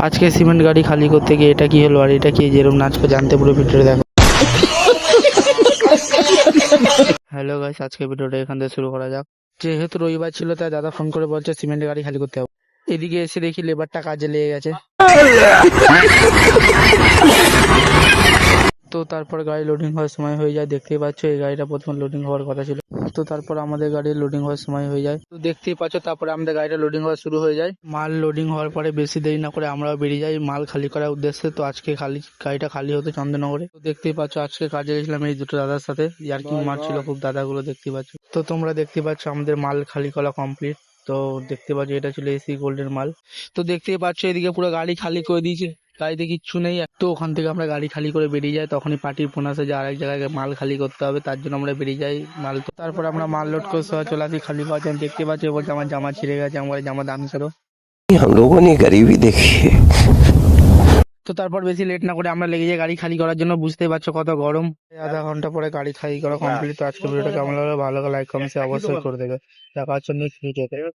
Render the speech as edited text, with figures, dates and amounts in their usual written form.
আজকে সিমেন্ট গাড়ি খালি করতে গিয়ে এটা কি হলো আর এটা কি যেরকম নাচবো জানতে পুরো ভিডিওটা দেখো। হ্যালো গাইস, আজকে ভিডিওটা এখান থেকে শুরু করা যাক। যেহেতু রবিবার ছিল তাই দাদা ফোন করে বলছে সিমেন্ট গাড়ি খালি করতে হবে। এদিকে এসে দেখি লেবারটা কাজে লেগে গেছে। তো তারপর গাড়ি লোডিং হওয়ার সময় হয়ে যায়, দেখতেই পাচ্ছ এই গাড়িটা প্রথমে লোডিং হওয়ার কথা ছিল। তো তারপর আমাদের গাড়ি লোডিং হওয়ার সময় হয়ে যায়, তো দেখতেই পাচ্ছ তারপরে আমাদের গাড়িটা লোডিং হওয়া শুরু হয়ে যায়। মাল লোডিং হওয়ার পরে বেশি দেরি না করে আমরাও বেরিয়ে যাই মাল খালি করার উদ্দেশ্যে। তো আজকে গাড়িটা খালি হতো চন্দননগরে। তো দেখতেই পাচ্ছ আজকে কাজে গেছিলাম এই দুটো দাদার সাথে, ইয়ার্কি মারছিল খুব দাদাগুলো, দেখতেই পাচ্ছ। তো তোমরা দেখতে পাচ্ছ আমাদের মাল খালি করা কমপ্লিট। তো দেখতে পাচ্ছ এটা ছিল এসি গোল্ডের মাল। তো দেখতেই পাচ্ছ এদিকে পুরো গাড়ি খালি করে দিয়েছে, গাড়িতে কিচ্ছু নেই। তো ওখান থেকে আমরা গাড়ি খালি করে বেরিয়ে যাই, তখনই পার্টির ফোন আসে যে আরেক জায়গায় মাল খালি করতে হবে, তার জন্য আমরা বেরিয়ে যাই মাল। তো তারপর আমরা মাল লোড করে সবাই চলে আসি খালি পাচ্ছি। দেখতে পাচ্ছি বলছে আমার জামা ছিঁড়ে গেছে, আমার জামা দাম করো। हम लोगों ने गरीबी देखी है। তো তারপর বেশি লেট না করে আমরা লেগে যাই গাড়ি খালি করার জন্য। বুঝতেই পারছো কত গরম। আধা ঘন্টা পরে গাড়ি খালি করা কমপ্লিট। তো আজকে ভিডিওটা কেমন লাগলো, ভালো লাগে লাইক কমেন্ট অবশ্যই করে দেবে। দেখা হচ্ছে নেক্সট ভিডিওতে।